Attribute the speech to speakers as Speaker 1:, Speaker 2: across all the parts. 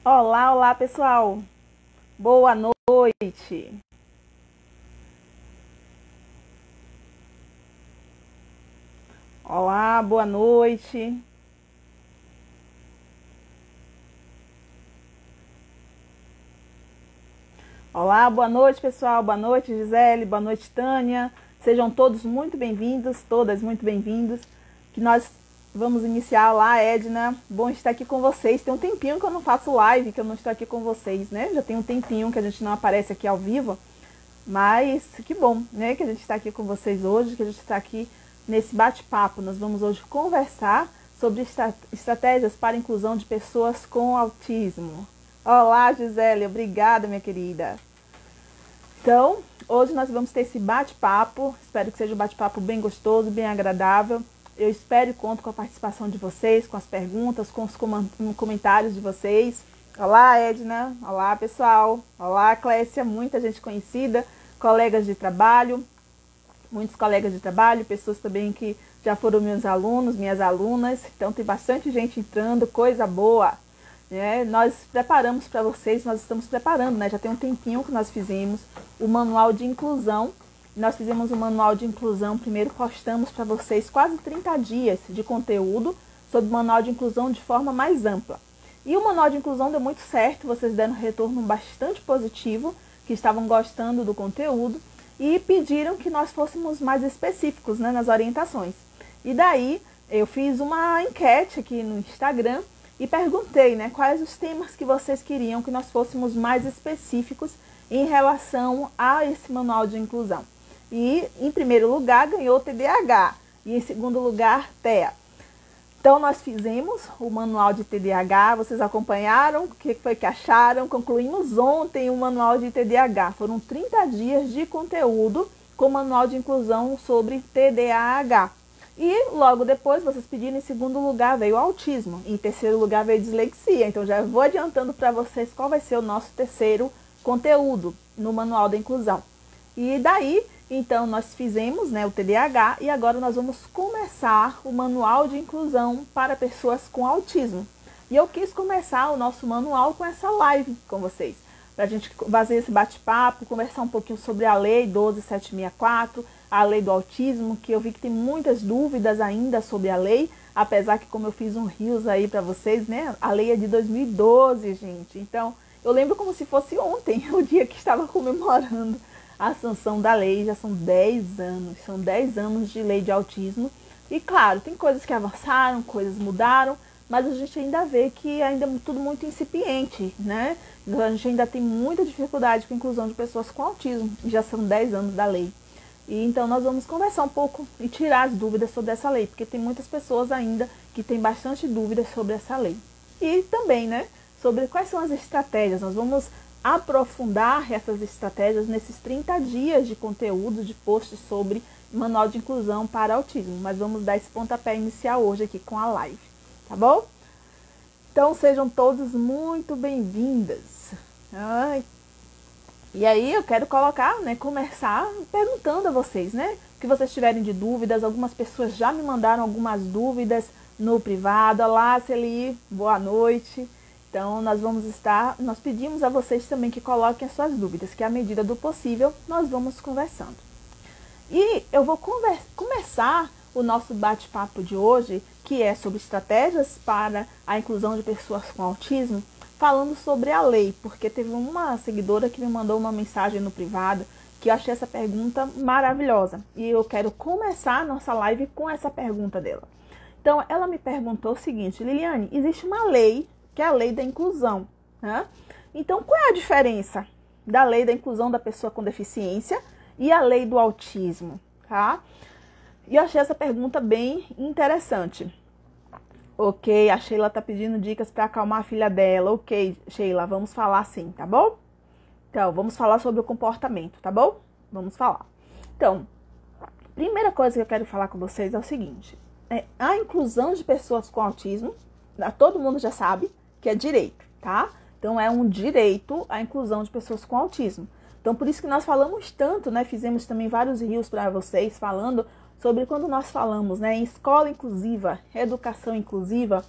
Speaker 1: Olá, olá pessoal, boa noite. Olá, boa noite. Olá, boa noite pessoal, boa noite Gisele, boa noite Tânia. Sejam todos muito bem-vindos, todas muito bem-vindos. Que nós vamos iniciar lá, Edna. Bom estar aqui com vocês. Tem um tempinho que eu não faço live, que eu não estou aqui com vocês, né? Já tem um tempinho que a gente não aparece aqui ao vivo. Mas que bom, né, que a gente está aqui com vocês hoje, que a gente está aqui nesse bate-papo. Nós vamos hoje conversar sobre estratégias para a inclusão de pessoas com autismo. Olá, Gisele, obrigada, minha querida. Então, hoje nós vamos ter esse bate-papo. Espero que seja um bate-papo bem gostoso, bem agradável. Eu espero e conto com a participação de vocês, com as perguntas, com os comentários de vocês. Olá, Edna. Olá, pessoal. Olá, Clécia. Muita gente conhecida, colegas de trabalho, muitos colegas de trabalho, pessoas também que já foram meus alunos, minhas alunas. Então, tem bastante gente entrando, coisa boa. Nós preparamos para vocês, nós estamos preparando, né? Já tem um tempinho que nós fizemos o manual de inclusão. Nós fizemos o manual de inclusão, primeiro postamos para vocês quase 30 dias de conteúdo sobre o manual de inclusão de forma mais ampla. E o manual de inclusão deu muito certo, vocês deram um retorno bastante positivo, que estavam gostando do conteúdo e pediram que nós fôssemos mais específicos, né, nas orientações. E daí eu fiz uma enquete aqui no Instagram e perguntei, né, quais os temas que vocês queriam que nós fôssemos mais específicos em relação a esse manual de inclusão. E em primeiro lugar ganhou TDAH e em segundo lugar TEA. Então, nós fizemos o manual de TDAH, vocês acompanharam, o que foi que acharam? Concluímos ontem o manual de TDAH. Foram 30 dias de conteúdo com o manual de inclusão sobre TDAH. E logo depois, vocês pediram, em segundo lugar veio o autismo, em terceiro lugar veio dislexia. Então, já vou adiantando para vocês qual vai ser o nosso terceiro conteúdo no manual da inclusão. E daí, então, nós fizemos, né, o TDAH e agora nós vamos começar o manual de inclusão para pessoas com autismo. E eu quis começar o nosso manual com essa live com vocês, para a gente fazer esse bate-papo, conversar um pouquinho sobre a Lei 12.764, a Lei do Autismo, que eu vi que tem muitas dúvidas ainda sobre a lei, apesar que, como eu fiz um rios aí para vocês, né, a lei é de 2012, gente. Então, eu lembro como se fosse ontem, o dia que estava comemorando a sanção da lei. Já são 10 anos, são 10 anos de lei de autismo. E claro, tem coisas que avançaram, coisas mudaram, mas a gente ainda vê que ainda é tudo muito incipiente, né? A gente ainda tem muita dificuldade com a inclusão de pessoas com autismo, já são 10 anos da lei. E então nós vamos conversar um pouco e tirar as dúvidas sobre essa lei, porque tem muitas pessoas ainda que têm bastante dúvidas sobre essa lei. E também, né, sobre quais são as estratégias. Nós vamos aprofundar essas estratégias nesses 30 dias de conteúdo, de posts sobre manual de inclusão para autismo. Mas vamos dar esse pontapé inicial hoje aqui com a live, tá bom? Então sejam todos muito bem-vindas. E aí eu quero colocar, né, começar perguntando a vocês, né, o que vocês tiverem de dúvidas. Algumas pessoas já me mandaram algumas dúvidas no privado. Olá, Celi, boa noite. Então, nós pedimos a vocês também que coloquem as suas dúvidas, que à medida do possível nós vamos conversando. E eu vou começar o nosso bate-papo de hoje, que é sobre estratégias para a inclusão de pessoas com autismo, falando sobre a lei, porque teve uma seguidora que me mandou uma mensagem no privado que eu achei essa pergunta maravilhosa. E eu quero começar a nossa live com essa pergunta dela. Então, ela me perguntou o seguinte: Liliane, existe uma lei, que é a lei da inclusão, né? Então, qual é a diferença da lei da inclusão da pessoa com deficiência e a lei do autismo, tá? E eu achei essa pergunta bem interessante. Ok, a Sheila tá pedindo dicas para acalmar a filha dela. Ok, Sheila, vamos falar sim, tá bom? Então, vamos falar sobre o comportamento, tá bom? Vamos falar. Então, primeira coisa que eu quero falar com vocês é o seguinte: a inclusão de pessoas com autismo, todo mundo já sabe que é direito, tá? Então, é um direito a inclusão de pessoas com autismo. Então, por isso que nós falamos tanto, né? Fizemos também vários rios para vocês falando sobre quando nós falamos, né, em escola inclusiva, educação inclusiva.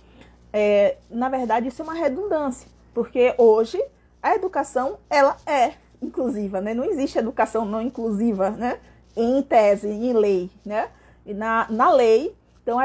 Speaker 1: Na verdade, isso é uma redundância, Porque hoje a educação, ela é inclusiva, né? Não existe educação não inclusiva, né? Em tese, em lei, né? E na lei, então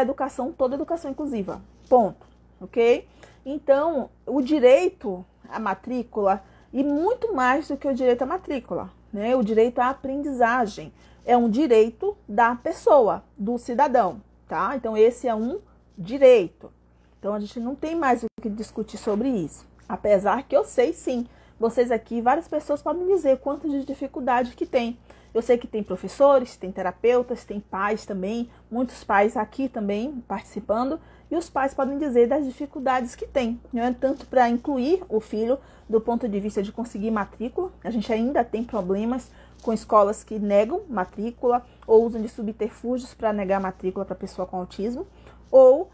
Speaker 1: toda educação inclusiva, ponto, ok? Então, o direito à matrícula, e muito mais do que o direito à matrícula, né? O direito à aprendizagem é um direito da pessoa, do cidadão, tá? Então, esse é um direito. Então, a gente não tem mais o que discutir sobre isso. Apesar que eu sei, sim, vocês aqui, várias pessoas podem dizer quanto de dificuldade que tem. Eu sei que tem professores, tem terapeutas, tem pais também, muitos pais aqui também participando, e os pais podem dizer das dificuldades que tem, né? Tanto para incluir o filho do ponto de vista de conseguir matrícula, a gente ainda tem problemas com escolas que negam matrícula ou usam de subterfúgios para negar matrícula para pessoa com autismo, ou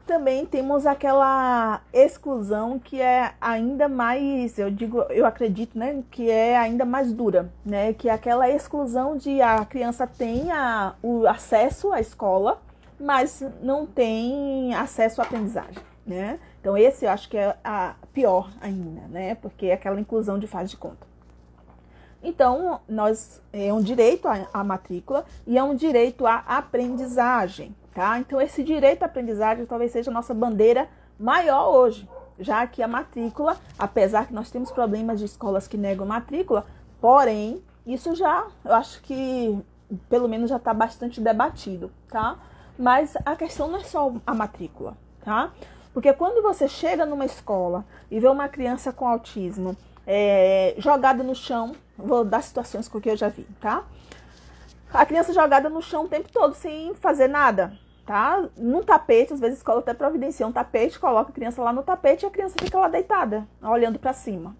Speaker 1: também temos aquela exclusão que é ainda mais, eu acredito, né, que é ainda mais dura, né, que é aquela exclusão de a criança tenha o acesso à escola, mas não tem acesso à aprendizagem, né? Então esse eu acho que é a pior ainda, né, porque é aquela inclusão de faz de conta. Então, é um direito à matrícula e é um direito à aprendizagem, tá? Então, esse direito à aprendizagem talvez seja a nossa bandeira maior hoje, já que a matrícula, apesar que nós temos problemas de escolas que negam matrícula, porém, isso eu acho que, pelo menos, já está bastante debatido, tá? Mas a questão não é só a matrícula, tá? Porque quando você chega numa escola e vê uma criança com autismo jogada no chão, vou dar situações com que eu já vi, tá? A criança jogada no chão o tempo todo sem fazer nada, tá? Num tapete, às vezes a escola até providencia um tapete, coloca a criança lá no tapete e a criança fica lá deitada, olhando para cima.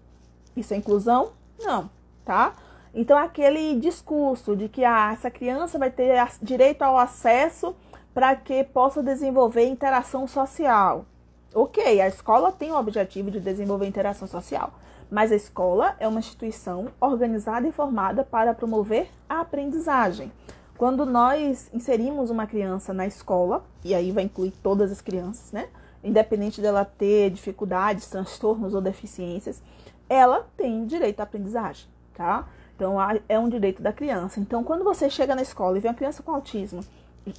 Speaker 1: Isso é inclusão? Não, tá? Então aquele discurso de que essa criança vai ter direito ao acesso para que possa desenvolver interação social. Ok, a escola tem o objetivo de desenvolver interação social, mas a escola é uma instituição organizada e formada para promover a aprendizagem. Quando nós inserimos uma criança na escola, e aí vai incluir todas as crianças, né? Independente dela ter dificuldades, transtornos ou deficiências, ela tem direito à aprendizagem, tá? Então, é um direito da criança. Então, quando você chega na escola e vê uma criança com autismo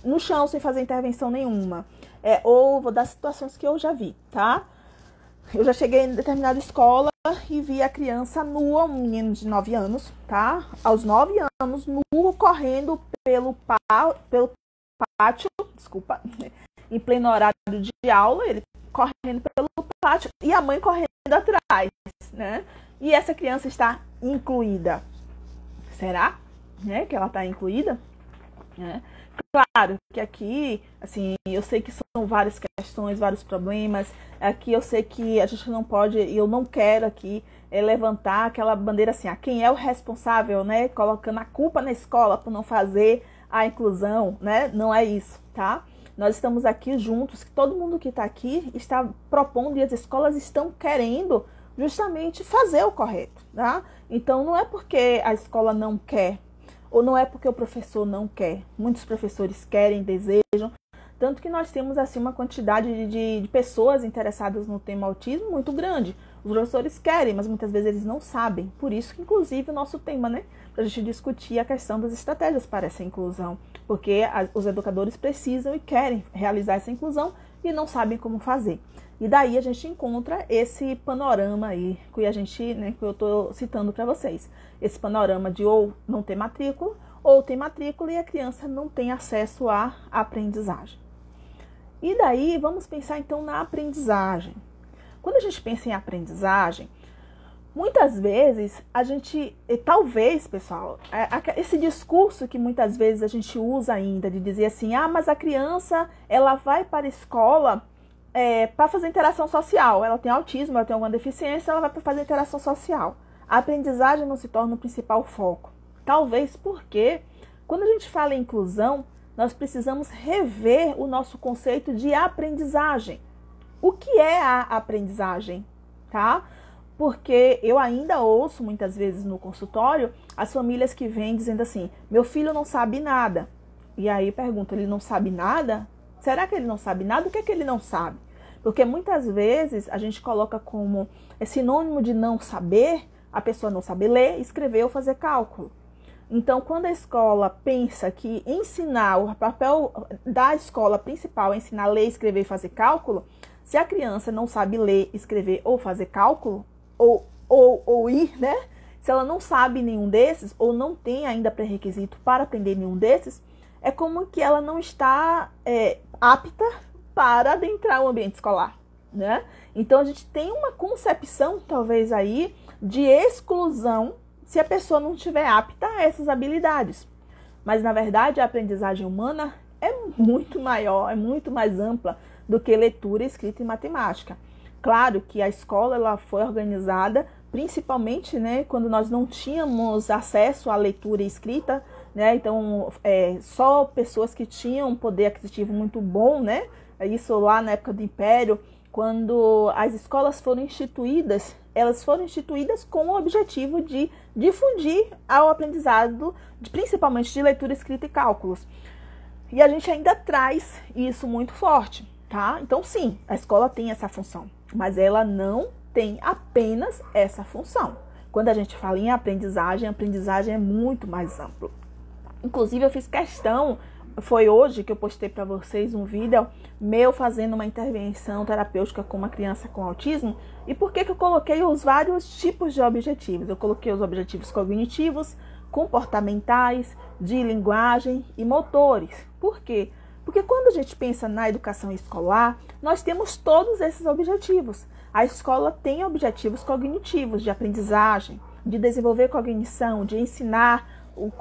Speaker 1: no chão sem fazer intervenção nenhuma, ou vou dar situações que eu já vi, tá? Eu já cheguei em determinada escola e vi a criança nua, um menino de 9 anos, tá? Aos 9 anos, nu, correndo pelo pátio, desculpa, em pleno horário de aula, ele correndo pelo pátio e a mãe correndo atrás, né? E essa criança está incluída. Será, né, que ela está incluída? Claro que aqui, assim, eu sei que são várias questões, vários problemas. Aqui eu sei que a gente não pode, e eu não quero aqui levantar aquela bandeira assim, quem é o responsável, né? Colocando a culpa na escola por não fazer a inclusão, né? Não é isso, tá? Nós estamos aqui juntos, todo mundo que está aqui está propondo e as escolas estão querendo justamente fazer o correto, tá? Então não é porque a escola não quer, ou não é porque o professor não quer. Muitos professores querem, desejam. Tanto que nós temos assim uma quantidade de pessoas interessadas no tema autismo muito grande. Os professores querem, mas muitas vezes eles não sabem. Por isso que, inclusive, o nosso tema, né? Para a gente discutir a questão das estratégias para essa inclusão. Porque os educadores precisam e querem realizar essa inclusão e não sabem como fazer. E daí a gente encontra esse panorama aí que a gente, né, que eu estou citando para vocês. Esse panorama de ou não ter matrícula, ou tem matrícula e a criança não tem acesso à aprendizagem. E daí vamos pensar então na aprendizagem. Quando a gente pensa em aprendizagem, muitas vezes a gente, talvez, pessoal, esse discurso que muitas vezes a gente usa ainda de dizer assim, mas a criança ela vai para a escola para fazer interação social. Ela tem autismo, ela tem alguma deficiência, ela vai para fazer interação social. A aprendizagem não se torna o principal foco. Talvez porque, quando a gente fala em inclusão, nós precisamos rever o nosso conceito de aprendizagem. O que é a aprendizagem, tá? Porque eu ainda ouço muitas vezes no consultório as famílias que vêm dizendo assim, meu filho não sabe nada. E aí pergunto, ele não sabe nada? Será que ele não sabe nada? O que é que ele não sabe? Porque muitas vezes a gente coloca como sinônimo de não saber, a pessoa não saber ler, escrever ou fazer cálculo. Então, quando a escola pensa que ensinar, o papel da escola principal é ensinar a ler, escrever e fazer cálculo, se a criança não sabe ler, escrever ou fazer cálculo, ou ir, né? Se ela não sabe nenhum desses, ou não tem ainda pré-requisito para aprender nenhum desses, é como que ela não está apta para adentrar o ambiente escolar, né? Então, a gente tem uma concepção, talvez aí, de exclusão se a pessoa não estiver apta a essas habilidades. Mas, na verdade, a aprendizagem humana é muito maior, é muito mais ampla do que leitura, escrita e matemática. Claro que a escola ela foi organizada principalmente, né, quando nós não tínhamos acesso à leitura e escrita, né, então só pessoas que tinham um poder aquisitivo muito bom, né, isso lá na época do Império, quando as escolas foram instituídas, elas foram instituídas com o objetivo de difundir ao aprendizado, principalmente de leitura, escrita e cálculos. E a gente ainda traz isso muito forte, tá? Então, sim, a escola tem essa função, mas ela não tem apenas essa função. Quando a gente fala em aprendizagem, a aprendizagem é muito mais ampla. Inclusive, eu fiz questão, foi hoje que eu postei para vocês um vídeo meu fazendo uma intervenção terapêutica com uma criança com autismo. E por que eu coloquei os vários tipos de objetivos? Eu coloquei os objetivos cognitivos, comportamentais, de linguagem e motores. Por quê? Porque quando a gente pensa na educação escolar, nós temos todos esses objetivos. A escola tem objetivos cognitivos, de aprendizagem, de desenvolver cognição, de ensinar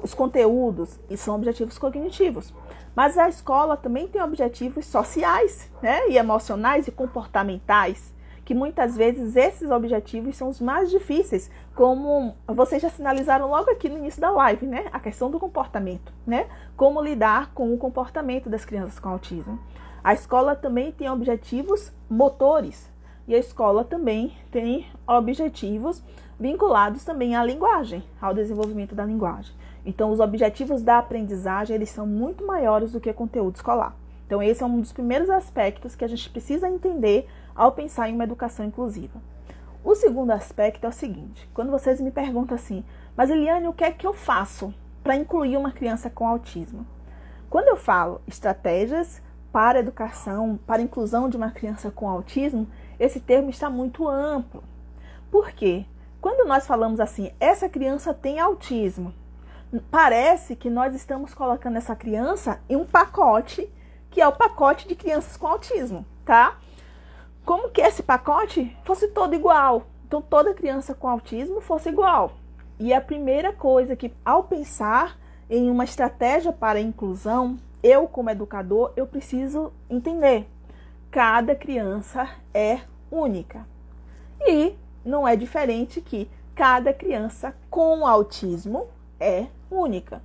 Speaker 1: os conteúdos, e são objetivos cognitivos. Mas a escola também tem objetivos sociais, né, e emocionais e comportamentais, que muitas vezes esses objetivos são os mais difíceis, como vocês já sinalizaram logo aqui no início da live, né, a questão do comportamento, né, como lidar com o comportamento das crianças com autismo. A escola também tem objetivos motores, e a escola também tem objetivos vinculados também à linguagem, ao desenvolvimento da linguagem. Então, os objetivos da aprendizagem, eles são muito maiores do que o conteúdo escolar. Então, esse é um dos primeiros aspectos que a gente precisa entender ao pensar em uma educação inclusiva. O segundo aspecto é o seguinte, quando vocês me perguntam assim, mas Eliane, o que é que eu faço para incluir uma criança com autismo? Quando eu falo estratégias para a educação, para a inclusão de uma criança com autismo, esse termo está muito amplo. Por quê? Quando nós falamos assim, essa criança tem autismo, parece que nós estamos colocando essa criança em um pacote, que é o pacote de crianças com autismo, tá? Como que esse pacote fosse todo igual. Então, toda criança com autismo fosse igual. E a primeira coisa que, ao pensar em uma estratégia para a inclusão, eu, como educador, eu preciso entender. Cada criança é única. E não é diferente que cada criança com autismo é única.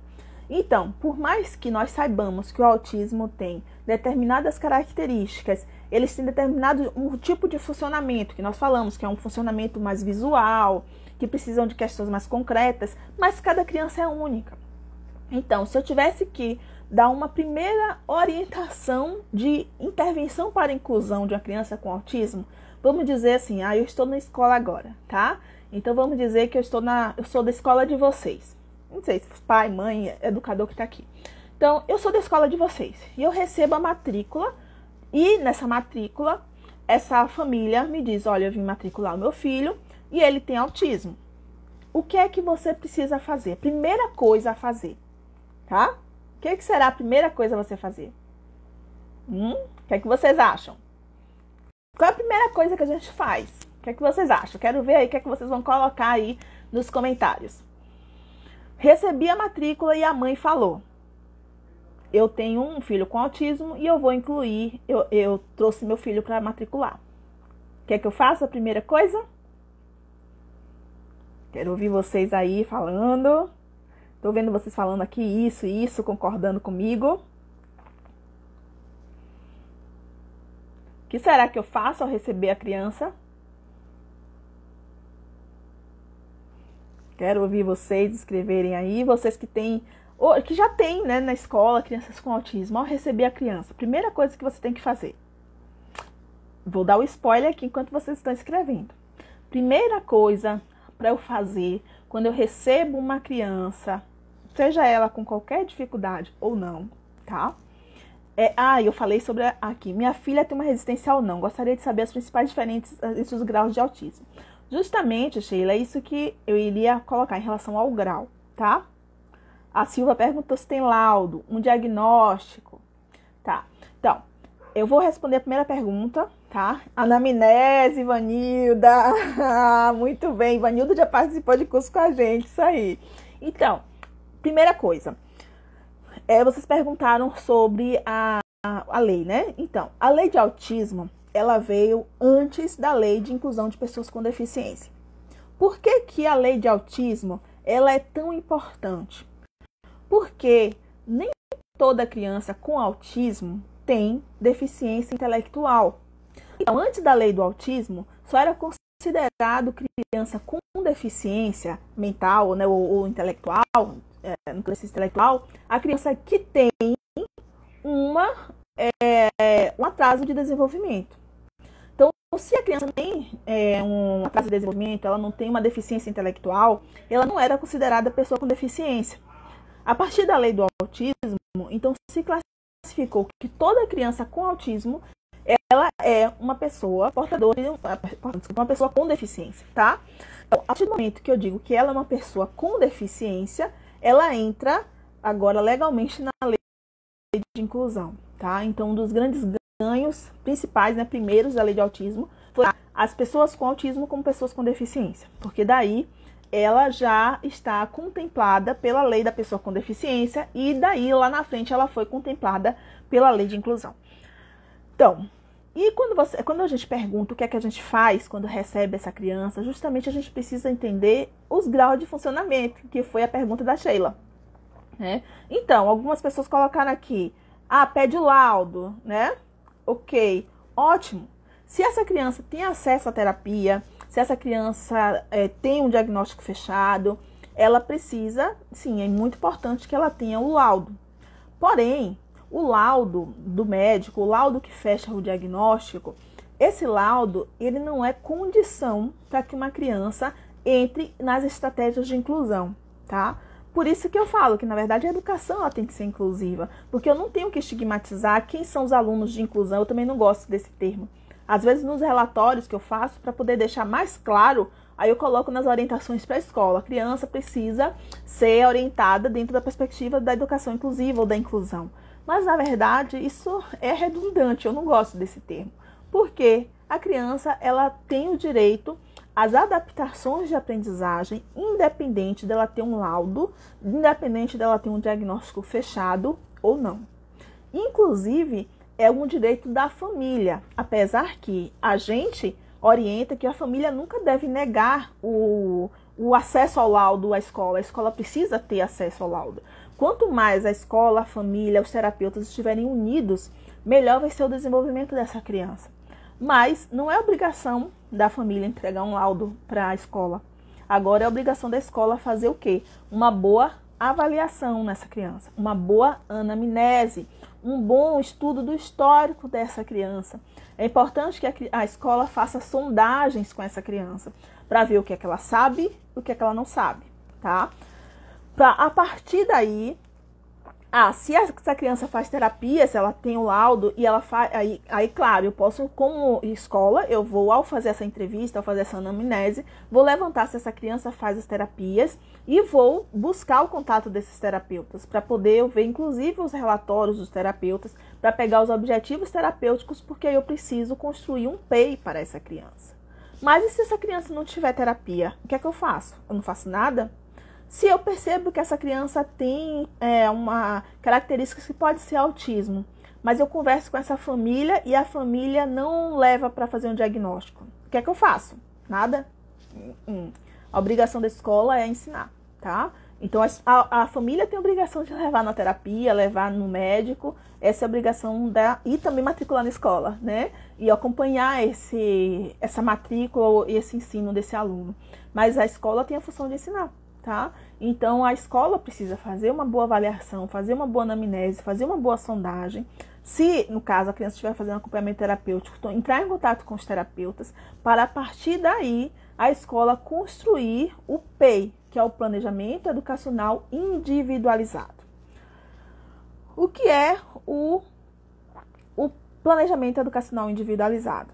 Speaker 1: Então, por mais que nós saibamos que o autismo tem determinadas características, eles têm determinado um tipo de funcionamento, que nós falamos que é um funcionamento mais visual, que precisam de questões mais concretas, mas cada criança é única. Então, se eu tivesse que dar uma primeira orientação de intervenção para a inclusão de uma criança com autismo, vamos dizer assim, eu estou na escola agora, tá? Então, vamos dizer que eu sou da escola de vocês. Não sei se pai, mãe, educador que está aqui. Então, eu sou da escola de vocês e eu recebo a matrícula e nessa matrícula, essa família me diz, olha, eu vim matricular o meu filho e ele tem autismo. O que é que você precisa fazer? Primeira coisa a fazer, tá? O que será a primeira coisa a você fazer? O que é que vocês acham? Qual é a primeira coisa que a gente faz? O que é que vocês acham? Quero ver aí o que é que vocês vão colocar aí nos comentários. Recebi a matrícula e a mãe falou, eu tenho um filho com autismo e eu vou incluir, eu trouxe meu filho para matricular. O que é que eu faço? A primeira coisa? Quero ouvir vocês aí falando. Estou vendo vocês falando aqui isso, concordando comigo. O que será que eu faço ao receber a criança? Quero ouvir vocês escreverem aí, vocês que têm, ou que já têm, né, na escola, crianças com autismo. Ao receber a criança, primeira coisa que você tem que fazer. vou dar o spoiler aqui enquanto vocês estão escrevendo. Primeira coisa para eu fazer quando eu recebo uma criança, seja ela com qualquer dificuldade ou não, tá? Eu falei sobre aqui. Minha filha tem uma resistência ao não. Gostaria de saber as principais diferenças entre os graus de autismo. Justamente, Sheila, é isso que eu iria colocar em relação ao grau, tá? A Silva perguntou se tem laudo, um diagnóstico, tá? Então, eu vou responder a primeira pergunta, tá? Anamnese, Ivanilda. Muito bem, Ivanilda já participou de curso com a gente, isso aí. Então, primeira coisa. Vocês perguntaram sobre a lei, né? Então, a lei de autismo, ela veio antes da lei de inclusão de pessoas com deficiência. Por que que a lei de autismo, ela é tão importante? Porque nem toda criança com autismo tem deficiência intelectual. Então, antes da lei do autismo, só era considerado criança com deficiência mental, né, ou intelectual, no processo intelectual, a criança que tem um atraso de desenvolvimento. Então, se a criança tem um atraso de desenvolvimento, ela não tem uma deficiência intelectual, ela não era considerada pessoa com deficiência. A partir da lei do autismo, então se classificou que toda criança com autismo, ela é uma pessoa portadora, uma pessoa com deficiência, tá? Então, a partir do momento que eu digo que ela é uma pessoa com deficiência, ela entra agora legalmente na lei de inclusão, tá? Então, um dos grandes ganhos principais, né, primeiros da lei de autismo, foi as pessoas com autismo como pessoas com deficiência, porque daí ela já está contemplada pela lei da pessoa com deficiência e daí lá na frente ela foi contemplada pela lei de inclusão. Então, e quando a gente pergunta o que é que a gente faz quando recebe essa criança, justamente a gente precisa entender os graus de funcionamento, que foi a pergunta da Sheila, né? Então, algumas pessoas colocaram aqui, pede o laudo, né? Ok, ótimo. Se essa criança tem acesso à terapia, se essa criança tem um diagnóstico fechado, ela precisa, sim, é muito importante que ela tenha o laudo. Porém, o laudo do médico, o laudo que fecha o diagnóstico, esse laudo, ele não é condição para que uma criança entre nas estratégias de inclusão, tá? Por isso que eu falo que, na verdade, a educação ela tem que ser inclusiva, porque eu não tenho que estigmatizar quem são os alunos de inclusão, eu também não gosto desse termo. Às vezes, nos relatórios que eu faço, para poder deixar mais claro, aí eu coloco nas orientações para a escola. A criança precisa ser orientada dentro da perspectiva da educação inclusiva ou da inclusão. Mas, na verdade, isso é redundante, eu não gosto desse termo. Porque a criança ela tem o direito às adaptações de aprendizagem, independente dela ter um laudo, independente dela ter um diagnóstico fechado ou não. Inclusive, é um direito da família, apesar que a gente orienta que a família nunca deve negar o acesso ao laudo à escola. A escola precisa ter acesso ao laudo. Quanto mais a escola, a família, os terapeutas estiverem unidos, melhor vai ser o desenvolvimento dessa criança. Mas não é obrigação da família entregar um laudo para a escola. Agora é obrigação da escola fazer o quê? Uma boa avaliação nessa criança, uma boa anamnese, um bom estudo do histórico dessa criança. É importante que a escola faça sondagens com essa criança para ver o que é que ela sabe e o que é que ela não sabe, tá? A partir daí, se essa criança faz terapia, se ela tem o laudo e ela faz, aí claro, eu posso, como escola, eu vou, ao fazer essa entrevista, ao fazer essa anamnese, vou levantar se essa criança faz as terapias e vou buscar o contato desses terapeutas para poder ver, inclusive, os relatórios dos terapeutas, para pegar os objetivos terapêuticos, porque aí eu preciso construir um PEI para essa criança. Mas e se essa criança não tiver terapia? O que é que eu faço? Eu não faço nada? Se eu percebo que essa criança tem uma característica que pode ser autismo, mas eu converso com essa família e a família não leva para fazer um diagnóstico, o que é que eu faço? Nada? A obrigação da escola é ensinar, tá? Então a família tem a obrigação de levar na terapia, levar no médico, essa é a obrigação e também matricular na escola, né? E acompanhar essa matrícula e esse ensino desse aluno. Mas a escola tem a função de ensinar. Tá? Então, a escola precisa fazer uma boa avaliação, fazer uma boa anamnese, fazer uma boa sondagem, Se, no caso, a criança estiver fazendo acompanhamento terapêutico, então, entrar em contato com os terapeutas para, a partir daí, a escola construir o PEI, que é o Planejamento Educacional Individualizado. O que é o Planejamento Educacional Individualizado?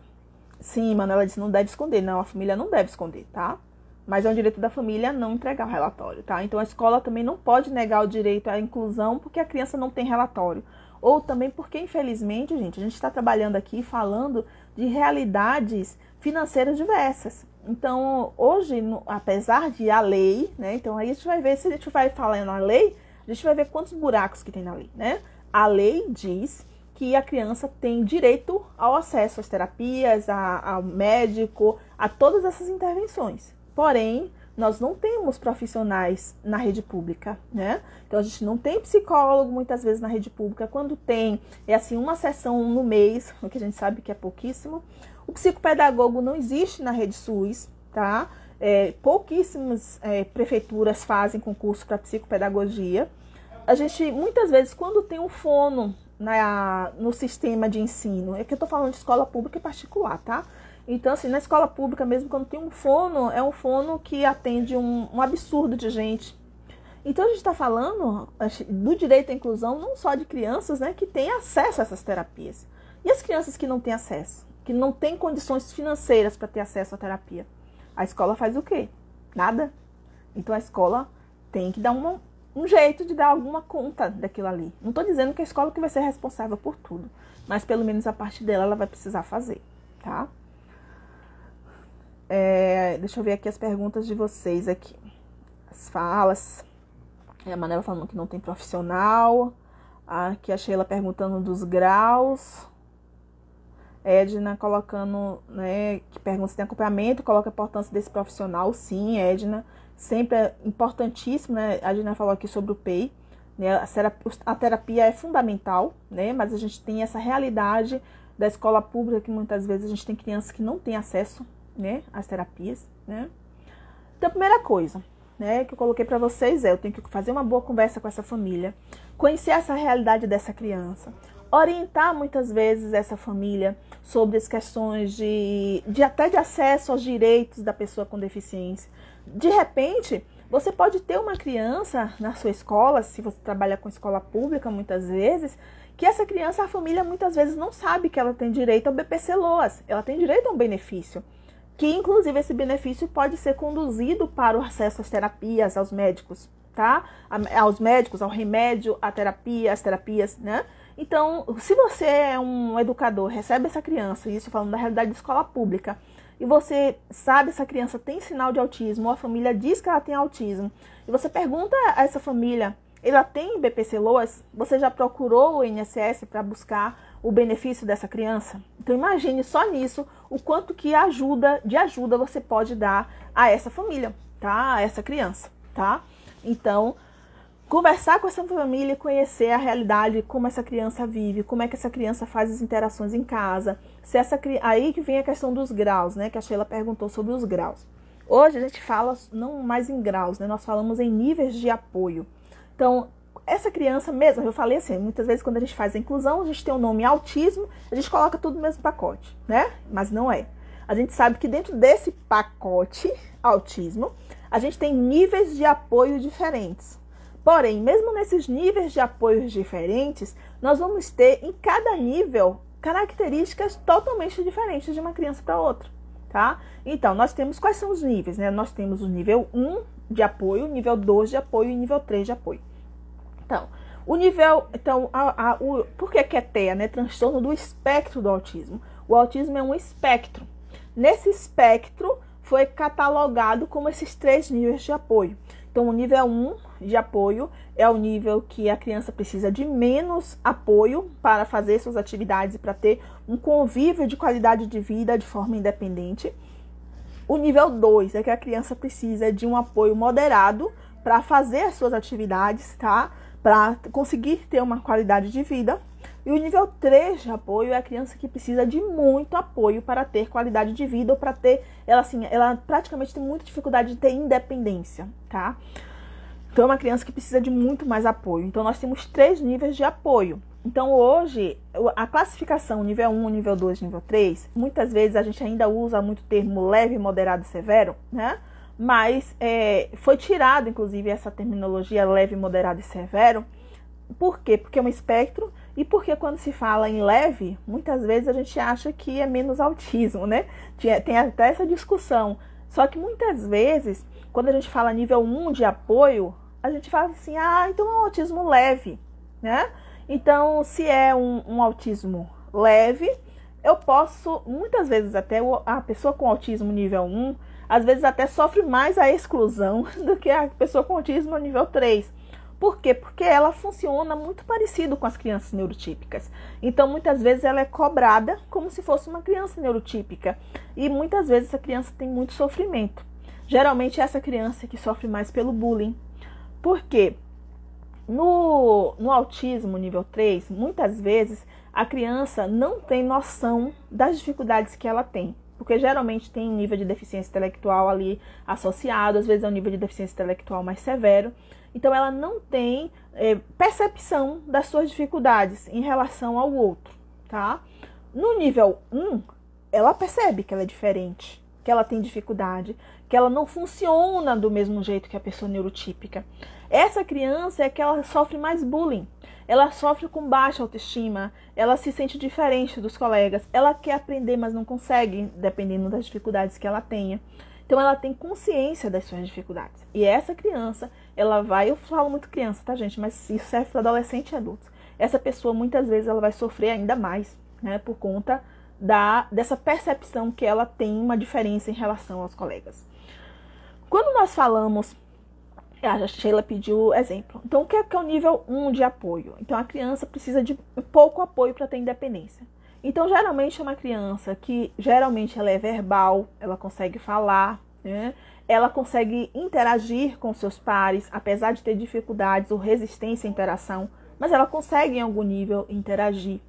Speaker 1: Sim, Manuela disse, não deve esconder. Não, a família não deve esconder, tá? Mas é um direito da família não entregar o relatório, tá? Então, a escola também não pode negar o direito à inclusão porque a criança não tem relatório. Ou também porque, infelizmente, gente, a gente está trabalhando aqui falando de realidades financeiras diversas. Então, hoje, apesar de a lei, né? Então, aí a gente vai ver, se a gente vai falar na lei, a gente vai ver quantos buracos que tem na lei, né? A lei diz que a criança tem direito ao acesso às terapias, ao médico, a todas essas intervenções. Porém, nós não temos profissionais na rede pública, né? Então, a gente não tem psicólogo muitas vezes na rede pública. Quando tem, é assim, uma sessão no mês, o que a gente sabe que é pouquíssimo. O psicopedagogo não existe na rede SUS, tá? Pouquíssimas prefeituras fazem concurso para psicopedagogia. A gente, muitas vezes, quando tem um fono no sistema de ensino, é que eu tô falando de escola pública e particular, tá? Então, assim, na escola pública mesmo, quando tem um fono, é um fono que atende um absurdo de gente. Então, a gente está falando do direito à inclusão não só de crianças, né, que têm acesso a essas terapias. E as crianças que não têm acesso, que não têm condições financeiras para ter acesso à terapia? A escola faz o quê? Nada. Então, a escola tem que dar um jeito de dar alguma conta daquilo ali. Não estou dizendo que a escola que vai ser responsável por tudo, mas pelo menos a parte dela ela vai precisar fazer, tá? Deixa eu ver aqui as perguntas de vocês aqui. As falas. A Manela falando que não tem profissional. Aqui a Sheila perguntando dos graus. Edna colocando, né, que pergunta se tem acompanhamento, coloca a importância desse profissional. Sim, Edna. Sempre é importantíssimo, né? A Edna falou aqui sobre o PEI. Né? A terapia é fundamental, né? Mas a gente tem essa realidade da escola pública que muitas vezes a gente tem crianças que não têm acesso, né, as terapias, né? Então, a primeira coisa, né, que eu coloquei para vocês eu tenho que fazer uma boa conversa com essa família, conhecer essa realidade dessa criança, orientar muitas vezes essa família sobre as questões até de acesso aos direitos da pessoa com deficiência. De repente, você pode ter uma criança na sua escola, se você trabalha com escola pública muitas vezes, que essa criança, a família muitas vezes não sabe que ela tem direito ao BPC-LOAS, ela tem direito a um benefício, que inclusive esse benefício pode ser conduzido para o acesso às terapias, aos médicos, tá? Aos médicos, ao remédio, à terapia, às terapias, né? Então, se você é um educador, recebe essa criança, isso falando da realidade da escola pública, e você sabe essa criança tem sinal de autismo, ou a família diz que ela tem autismo, e você pergunta a essa família, ela tem BPC-LOAS? Você já procurou o INSS para buscar o benefício dessa criança? Então imagine só nisso o quanto que ajuda você pode dar a essa família, tá? A essa criança, tá? Então, conversar com essa família e conhecer a realidade, como essa criança vive, como é que essa criança faz as interações em casa. Aí que vem a questão dos graus, né? Que a Sheila perguntou sobre os graus. Hoje a gente fala não mais em graus, né? Nós falamos em níveis de apoio. Então, essa criança mesmo, eu falei assim, muitas vezes quando a gente faz a inclusão, a gente tem o nome autismo, a gente coloca tudo no mesmo pacote, né? Mas não é. A gente sabe que dentro desse pacote autismo, a gente tem níveis de apoio diferentes. Porém, mesmo nesses níveis de apoio diferentes, nós vamos ter em cada nível características totalmente diferentes de uma criança para outra, tá? Então, nós temos quais são os níveis, né? Nós temos o nível 1 de apoio, nível 2 de apoio e nível 3 de apoio. Então, o nível, por que é TEA, né? Transtorno do espectro do autismo. O autismo é um espectro. Nesse espectro foi catalogado como esses 3 níveis de apoio. Então, o nível 1 de apoio é o nível que a criança precisa de menos apoio para fazer suas atividades e para ter um convívio de qualidade de vida de forma independente. O nível 2 é que a criança precisa de um apoio moderado para fazer as suas atividades, tá? Para conseguir ter uma qualidade de vida. E o nível 3 de apoio é a criança que precisa de muito apoio para ter qualidade de vida ou para ter, ela praticamente tem muita dificuldade de ter independência, tá? Então é uma criança que precisa de muito mais apoio. Então nós temos 3 níveis de apoio. Então, hoje, a classificação nível 1, nível 2, nível 3, muitas vezes a gente ainda usa muito o termo leve, moderado e severo, né? Mas foi tirado, inclusive, essa terminologia leve, moderado e severo. Por quê? Porque é um espectro e porque quando se fala em leve, muitas vezes a gente acha que é menos autismo, né? Tem até essa discussão. Só que muitas vezes, quando a gente fala nível 1 de apoio, a gente fala assim, então é um autismo leve, né? Então, se é um autismo leve, eu posso, muitas vezes até a pessoa com autismo nível 1, às vezes até sofre mais a exclusão do que a pessoa com autismo nível 3. Por quê? Porque ela funciona muito parecido com as crianças neurotípicas. Então, muitas vezes ela é cobrada como se fosse uma criança neurotípica. E muitas vezes essa criança tem muito sofrimento. Geralmente é essa criança que sofre mais pelo bullying. Por quê? No autismo nível 3, muitas vezes a criança não tem noção das dificuldades que ela tem. Porque geralmente tem um nível de deficiência intelectual ali associado, às vezes é um nível de deficiência intelectual mais severo. Então ela não tem percepção das suas dificuldades em relação ao outro, tá? No nível 1, ela percebe que ela é diferente, que ela tem dificuldade, que ela não funciona do mesmo jeito que a pessoa neurotípica. Essa criança é que ela sofre mais bullying, ela sofre com baixa autoestima, ela se sente diferente dos colegas, ela quer aprender, mas não consegue, dependendo das dificuldades que ela tenha. Então ela tem consciência das suas dificuldades. E essa criança, ela vai, eu falo muito criança, tá, gente? Mas isso serve para adolescente e adultos. Essa pessoa, muitas vezes, ela vai sofrer ainda mais, né? Por conta dessa percepção que ela tem uma diferença em relação aos colegas. Quando nós falamos, a Sheila pediu exemplo. Então, o que é o nível 1 de apoio? Então, a criança precisa de pouco apoio para ter independência. Então, geralmente é uma criança que, geralmente, ela é verbal, ela consegue falar, né? Ela consegue interagir com seus pares, apesar de ter dificuldades ou resistência à interação, mas ela consegue, em algum nível, interagir.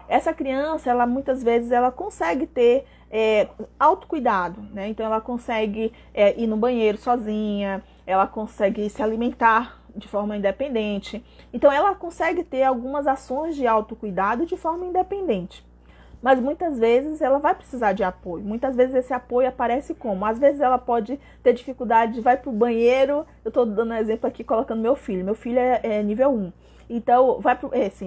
Speaker 1: Essa criança, ela muitas vezes, ela consegue ter autocuidado, né? Então, ela consegue ir no banheiro sozinha, ela consegue se alimentar de forma independente. Então, ela consegue ter algumas ações de autocuidado de forma independente. Mas muitas vezes ela vai precisar de apoio. Muitas vezes esse apoio aparece como? Às vezes ela pode ter dificuldade, vai para o banheiro. Eu estou dando um exemplo aqui, colocando meu filho. Meu filho é nível 1. Então,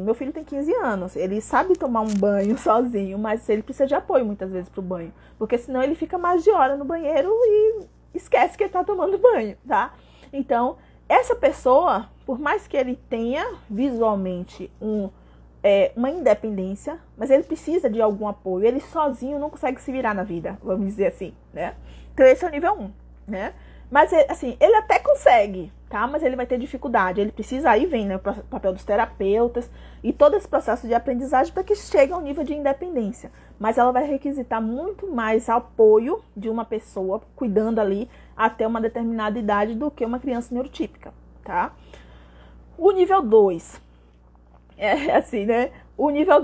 Speaker 1: meu filho tem 15 anos. Ele sabe tomar um banho sozinho, mas ele precisa de apoio muitas vezes para o banho. Porque senão ele fica mais de hora no banheiro e esquece que ele está tomando banho, tá? Então, essa pessoa, por mais que ele tenha visualmente uma independência, mas ele precisa de algum apoio. Ele sozinho não consegue se virar na vida, vamos dizer assim, né? Então esse é o nível 1, né? Mas assim, ele até consegue, tá? Mas ele vai ter dificuldade. Ele precisa, aí vem, né, o papel dos terapeutas e todo esse processo de aprendizagem para que chegue ao nível de independência. Mas ela vai requisitar muito mais apoio de uma pessoa cuidando ali até uma determinada idade do que uma criança neurotípica, tá? O nível 2. É assim, né? O nível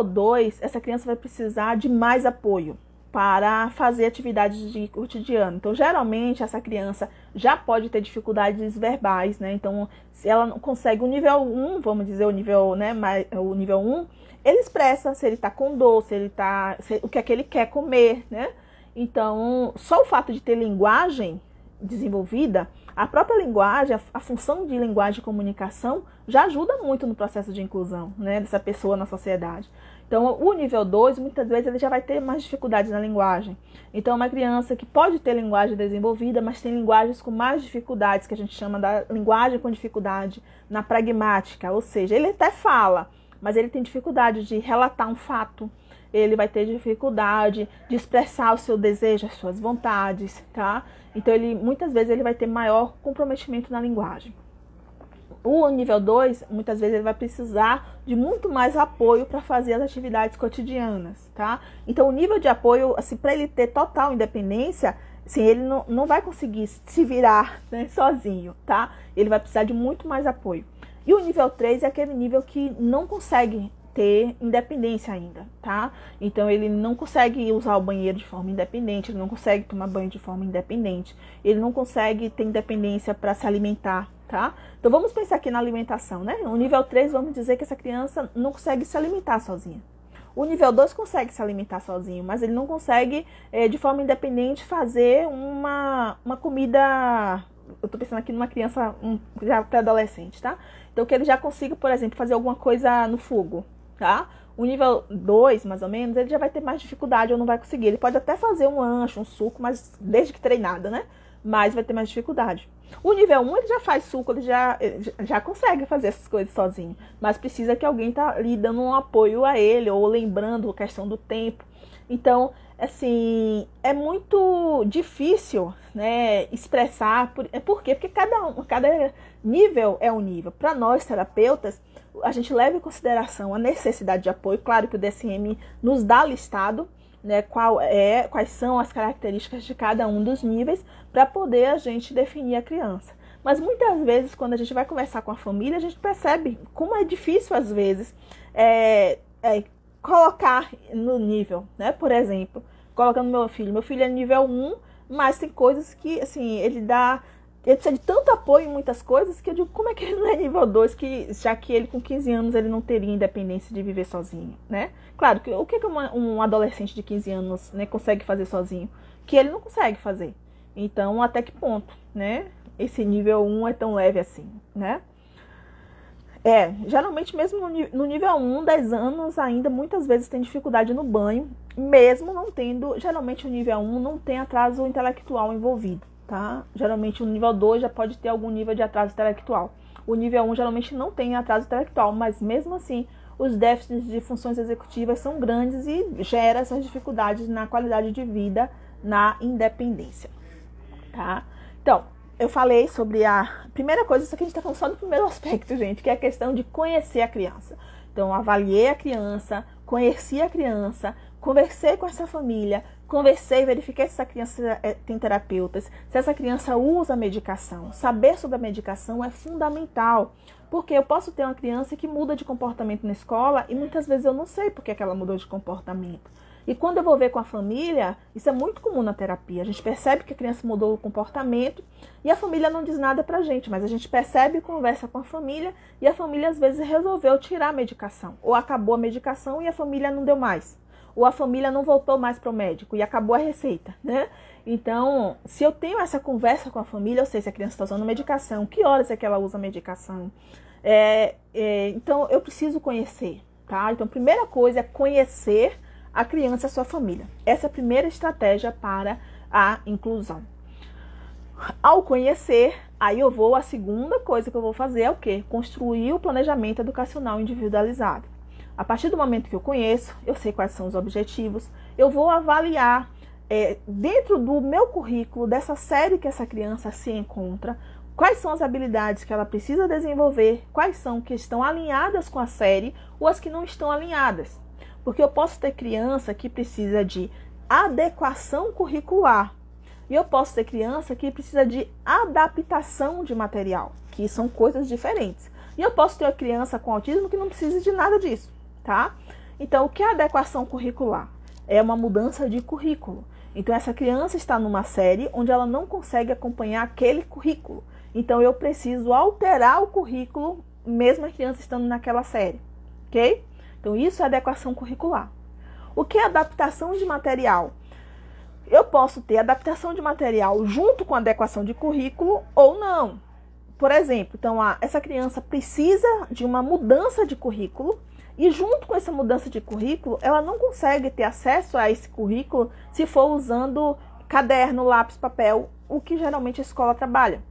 Speaker 1: 2, essa criança vai precisar de mais apoio para fazer atividades de cotidiano. Então, geralmente, essa criança já pode ter dificuldades verbais, né? Então, se ela não consegue o nível 1, vamos dizer, o nível 1, ele expressa se ele tá com dor, o que é que ele quer comer, né? Então, só o fato de ter linguagem desenvolvida, a própria linguagem, a função de linguagem e comunicação já ajuda muito no processo de inclusão, né, dessa pessoa na sociedade. Então, o nível 2, muitas vezes, ele já vai ter mais dificuldades na linguagem. Então, uma criança que pode ter linguagem desenvolvida, mas tem linguagens com mais dificuldades, que a gente chama da linguagem com dificuldade na pragmática, ou seja, ele até fala, mas ele tem dificuldade de relatar um fato, ele vai ter dificuldade de expressar o seu desejo, as suas vontades, tá? Então, muitas vezes, ele vai ter maior comprometimento na linguagem. O nível 2, muitas vezes, ele vai precisar de muito mais apoio para fazer as atividades cotidianas, tá? Então, o nível de apoio, assim, para ele ter total independência, assim, ele não vai conseguir se virar, né, sozinho, tá? Ele vai precisar de muito mais apoio. E o nível 3 é aquele nível que não consegue ter independência ainda, tá? Então, ele não consegue usar o banheiro de forma independente, ele não consegue tomar banho de forma independente, ele não consegue ter independência para se alimentar, tá? Então vamos pensar aqui na alimentação, né? O nível 3, vamos dizer que essa criança não consegue se alimentar sozinha. O nível 2 consegue se alimentar sozinho, mas ele não consegue, de forma independente, fazer uma comida. Eu tô pensando aqui numa criança já pré-adolescente, tá? Então que ele já consiga, por exemplo, fazer alguma coisa no fogo, tá? O nível 2, mais ou menos, ele já vai ter mais dificuldade ou não vai conseguir. Ele pode até fazer um lanche, um suco, mas desde que treinado, né? Mas vai ter mais dificuldade. O nível 1, ele já faz suco, ele já consegue fazer essas coisas sozinho. Mas precisa que alguém tá ali dando um apoio a ele, ou lembrando a questão do tempo. Então, assim, é muito difícil, né, expressar. Por quê? Porque cada nível é um nível. Para nós, terapeutas, a gente leva em consideração a necessidade de apoio. Claro que o DSM nos dá listado, né, quais são as características de cada um dos níveis para poder a gente definir a criança. Mas muitas vezes, quando a gente vai conversar com a família, a gente percebe como é difícil, às vezes, colocar no nível, né? Por exemplo, colocando meu filho é nível 1, mas tem coisas que, assim, ele precisa de tanto apoio em muitas coisas que eu digo, como é que ele não é nível 2, já que ele com 15 anos ele não teria independência de viver sozinho, né? Claro, o que um adolescente de 15 anos, né, consegue fazer sozinho? Que ele não consegue fazer. Então, até que ponto, né? Esse nível 1 é tão leve assim, né? Geralmente mesmo no nível 1, 10 anos ainda muitas vezes tem dificuldade no banho, mesmo não tendo, geralmente o nível 1 não tem atraso intelectual envolvido. Tá? Geralmente o nível 2 já pode ter algum nível de atraso intelectual. O nível 1 geralmente não tem atraso intelectual, mas mesmo assim os déficits de funções executivas são grandes e gera essas dificuldades na qualidade de vida, na independência. Tá? Então, eu falei sobre a primeira coisa, isso aqui a gente está falando só do primeiro aspecto, gente, que é a questão de conhecer a criança. Então, avaliei a criança, conheci a criança, conversei com essa família, conversei, verifiquei se essa criança tem terapeutas, se essa criança usa medicação. Saber sobre a medicação é fundamental, porque eu posso ter uma criança que muda de comportamento na escola e muitas vezes eu não sei por que ela mudou de comportamento. E quando eu vou ver com a família, isso é muito comum na terapia. A gente percebe que a criança mudou o comportamento e a família não diz nada pra gente, mas a gente percebe e conversa com a família e a família às vezes resolveu tirar a medicação. Ou acabou a medicação e a família não deu mais. Ou a família não voltou mais para o médico e acabou a receita, né? Então, se eu tenho essa conversa com a família, eu sei se a criança está usando medicação, que horas é que ela usa a medicação. Então, eu preciso conhecer, tá? Então, a primeira coisa é conhecer a criança e a sua família. Essa é a primeira estratégia para a inclusão. Ao conhecer, aí a segunda coisa que eu vou fazer é o quê? Construir o planejamento educacional individualizado. A partir do momento que eu conheço, eu sei quais são os objetivos, eu vou avaliar dentro do meu currículo, dessa série que essa criança se encontra, quais são as habilidades que ela precisa desenvolver, quais são que estão alinhadas com a série ou as que não estão alinhadas. Porque eu posso ter criança que precisa de adequação curricular e eu posso ter criança que precisa de adaptação de material, que são coisas diferentes. E eu posso ter uma criança com autismo que não precisa de nada disso, tá? Então, o que é adequação curricular? É uma mudança de currículo. Então, essa criança está numa série onde ela não consegue acompanhar aquele currículo. Então, eu preciso alterar o currículo, mesmo a criança estando naquela série, ok? Então, isso é adequação curricular. O que é adaptação de material? Eu posso ter adaptação de material junto com adequação de currículo ou não. Por exemplo, então, essa criança precisa de uma mudança de currículo e junto com essa mudança de currículo, ela não consegue ter acesso a esse currículo se for usando caderno, lápis, papel, o que geralmente a escola trabalha.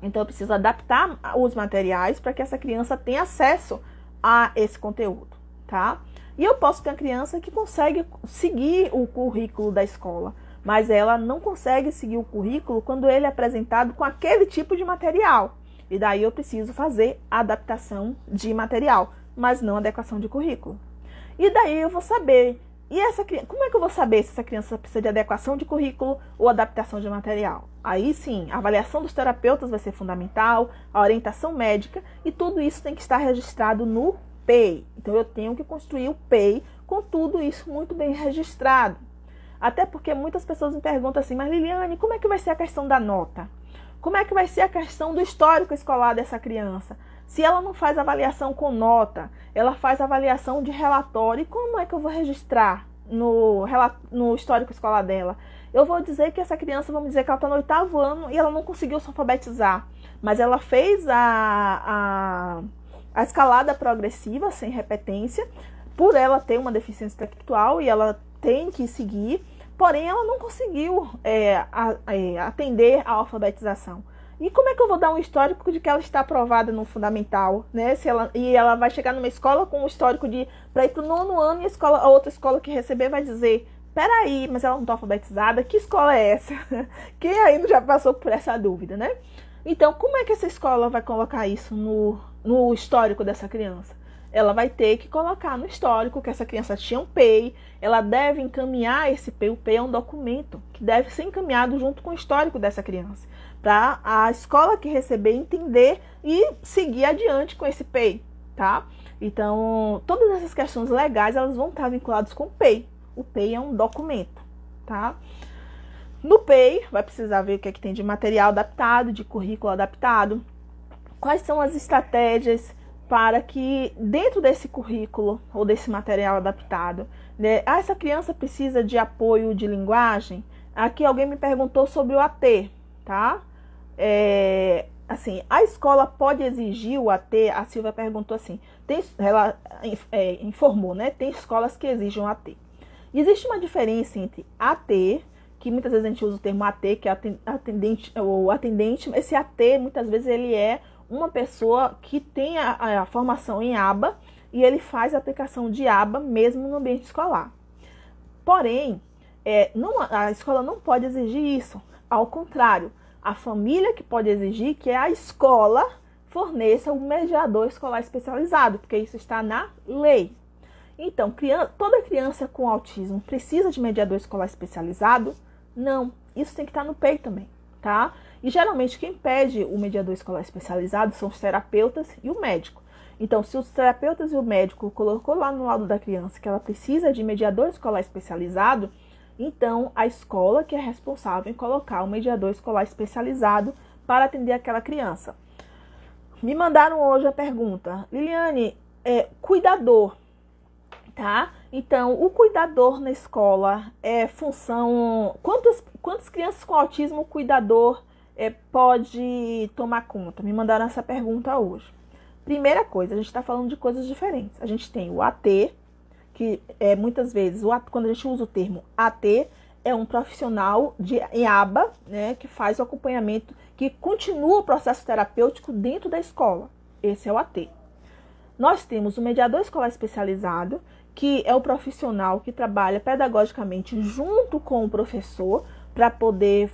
Speaker 1: Então, eu preciso adaptar os materiais para que essa criança tenha acesso a esse conteúdo, tá? E eu posso ter uma criança que consegue seguir o currículo da escola, mas ela não consegue seguir o currículo quando ele é apresentado com aquele tipo de material. E daí eu preciso fazer adaptação de material, mas não adequação de currículo. E daí eu vou saber, como é que eu vou saber se essa criança precisa de adequação de currículo ou adaptação de material? Aí sim, a avaliação dos terapeutas vai ser fundamental, a orientação médica, e tudo isso tem que estar registrado no PEI. Então eu tenho que construir o PEI com tudo isso muito bem registrado. Até porque muitas pessoas me perguntam assim, mas Liliane, como é que vai ser a questão da nota? Como é que vai ser a questão do histórico escolar dessa criança? Se ela não faz avaliação com nota, ela faz avaliação de relatório, e como é que eu vou registrar no histórico escolar dela? Eu vou dizer que essa criança, vamos dizer que ela está no 8º ano e ela não conseguiu se alfabetizar, mas ela fez a escalada progressiva, sem repetência, por ela ter uma deficiência intelectual e ela tem que seguir, porém ela não conseguiu atender à alfabetização. E como é que eu vou dar um histórico de que ela está aprovada no fundamental, né? E ela vai chegar numa escola com um histórico para ir para o 9º ano e a outra escola que receber vai dizer: peraí, mas ela não está alfabetizada? Que escola é essa? Quem ainda já passou por essa dúvida, né? Então, como é que essa escola vai colocar isso no histórico dessa criança? Ela vai ter que colocar no histórico que essa criança tinha um PEI, ela deve encaminhar esse PEI. O PEI é um documento que deve ser encaminhado junto com o histórico dessa criança, para a escola que receber entender e seguir adiante com esse PEI, tá? Então, todas essas questões legais, elas vão estar vinculadas com o PEI. O PEI é um documento, tá? No PEI, vai precisar ver o que é que tem de material adaptado, de currículo adaptado, quais são as estratégias para que dentro desse currículo ou desse material adaptado, né, essa criança precisa de apoio de linguagem. Aqui alguém me perguntou sobre o AT, tá? Assim, a escola pode exigir o AT? A Silvia perguntou assim, ela informou, né? Tem escolas que exigem o AT. Existe uma diferença entre AT, que muitas vezes a gente usa o termo AT, que é atendente, ou atendente. Esse AT, muitas vezes, ele é uma pessoa que tem a formação em aba e ele faz a aplicação de aba mesmo no ambiente escolar. Porém, a escola não pode exigir isso. Ao contrário, a família que pode exigir que a escola forneça um mediador escolar especializado, porque isso está na lei. Então, toda criança com autismo precisa de mediador escolar especializado? Não, isso tem que estar no PEI também, tá? E geralmente quem pede o mediador escolar especializado são os terapeutas e o médico. Então, se os terapeutas e o médico colocou lá no laudo da criança que ela precisa de mediador escolar especializado, então a escola que é responsável em colocar o mediador escolar especializado para atender aquela criança. Me mandaram hoje a pergunta: Liliane, cuidador, tá? Então, o cuidador na escola é função... Quantas crianças com autismo o cuidador pode tomar conta? Me mandaram essa pergunta hoje. Primeira coisa, a gente está falando de coisas diferentes. A gente tem o AT, que muitas vezes, quando a gente usa o termo AT, é um profissional em aba, né, que faz o acompanhamento, que continua o processo terapêutico dentro da escola. Esse é o AT. Nós temos o mediador escolar especializado, que é o profissional que trabalha pedagogicamente junto com o professor para poder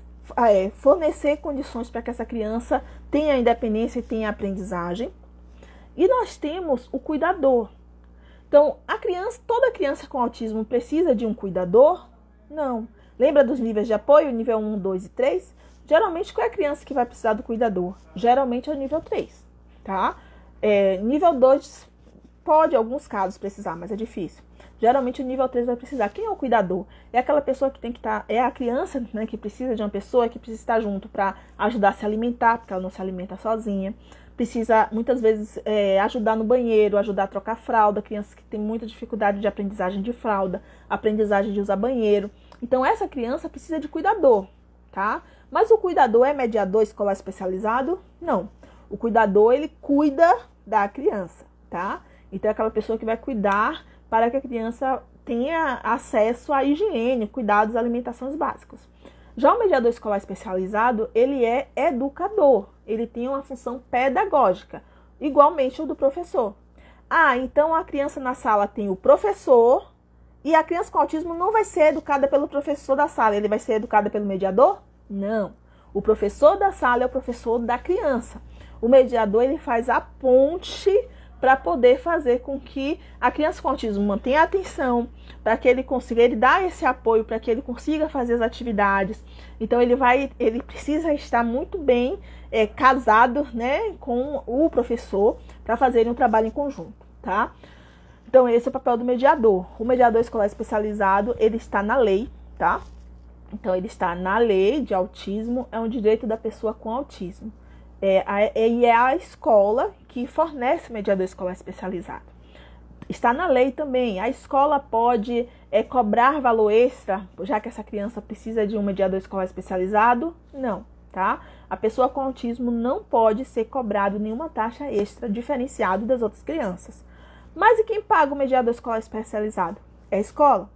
Speaker 1: fornecer condições para que essa criança tenha independência e tenha aprendizagem. E nós temos o cuidador. Então, toda criança com autismo precisa de um cuidador? Não. Lembra dos níveis de apoio, nível 1, 2 e 3? Geralmente, qual é a criança que vai precisar do cuidador? Geralmente é o nível 3, tá? Nível 2 pode, em alguns casos, precisar, mas é difícil. Geralmente, o nível 3 vai precisar. Quem é o cuidador? É aquela pessoa que tem que estar... É a criança, né, que precisa de uma pessoa que precisa estar junto para ajudar a se alimentar, porque ela não se alimenta sozinha. Precisa, muitas vezes, ajudar no banheiro, ajudar a trocar fralda. Crianças que têm muita dificuldade de aprendizagem de fralda, aprendizagem de usar banheiro. Então, essa criança precisa de cuidador, tá? Mas o cuidador é mediador escolar especializado? Não. O cuidador, ele cuida da criança, tá? Então, é aquela pessoa que vai cuidar para que a criança tenha acesso à higiene, cuidados, alimentações básicas. Já o mediador escolar especializado, ele é educador, ele tem uma função pedagógica, igualmente o do professor. Então a criança na sala tem o professor e a criança com autismo não vai ser educada pelo professor da sala, ele vai ser educada pelo mediador? Não. O professor da sala é o professor da criança. O mediador, ele faz a ponte para poder fazer com que a criança com autismo mantenha a atenção, para que ele consiga, ele dá esse apoio para que ele consiga fazer as atividades. Então ele precisa estar muito bem casado, né, com o professor para fazerem um trabalho em conjunto, tá? Então esse é o papel do mediador. O mediador escolar especializado, ele está na lei, tá? Então, ele está na lei de autismo, é um direito da pessoa com autismo. E é a escola que fornece mediador escolar especializado. Está na lei também, a escola pode cobrar valor extra, já que essa criança precisa de um mediador escolar especializado? Não, tá? A pessoa com autismo não pode ser cobrado nenhuma taxa extra diferenciada das outras crianças. Mas e quem paga o mediador escolar especializado? É a escola.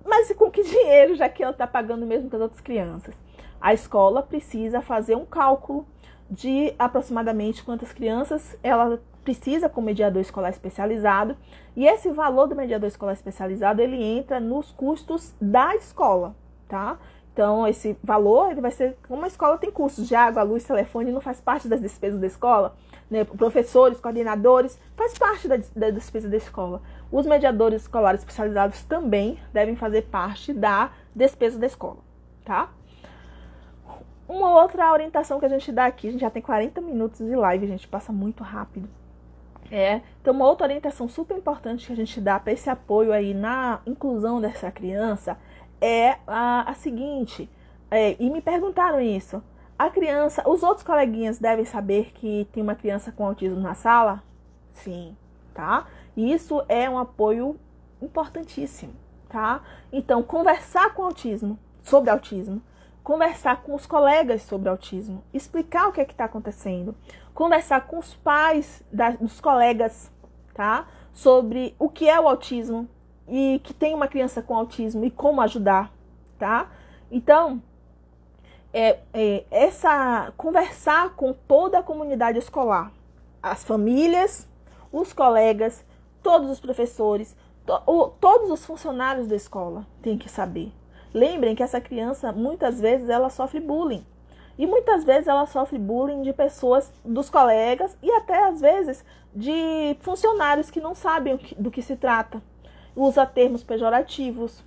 Speaker 1: Mas e com que dinheiro, já que ela está pagando mesmo que as outras crianças? A escola precisa fazer um cálculo de aproximadamente quantas crianças ela precisa com mediador escolar especializado, e esse valor do mediador escolar especializado, ele entra nos custos da escola, tá? Então, esse valor, ele vai ser, como a escola tem custos de água, luz, telefone, não faz parte das despesas da escola, né? Professores, coordenadores, faz parte da despesa da escola. Os mediadores escolares especializados também devem fazer parte da despesa da escola, tá? Uma outra orientação que a gente dá aqui, a gente já tem 40 minutos de live, a gente passa muito rápido. Então, uma outra orientação super importante que a gente dá para esse apoio aí na inclusão dessa criança é a seguinte, e me perguntaram isso, a criança, os outros coleguinhas devem saber que tem uma criança com autismo na sala? Sim, tá? E isso é um apoio importantíssimo, tá? Então, conversar com autismo, sobre autismo, conversar com os colegas sobre autismo, explicar o que é que está acontecendo, conversar com os pais dos colegas, tá? Sobre o que é o autismo e que tem uma criança com autismo e como ajudar, tá? Então, conversar com toda a comunidade escolar, as famílias, os colegas, todos os professores, todos os funcionários da escola têm que saber. Lembrem que essa criança, muitas vezes, ela sofre bullying. E muitas vezes ela sofre bullying de pessoas, dos colegas e até, às vezes, de funcionários que não sabem do que se trata. Usa termos pejorativos.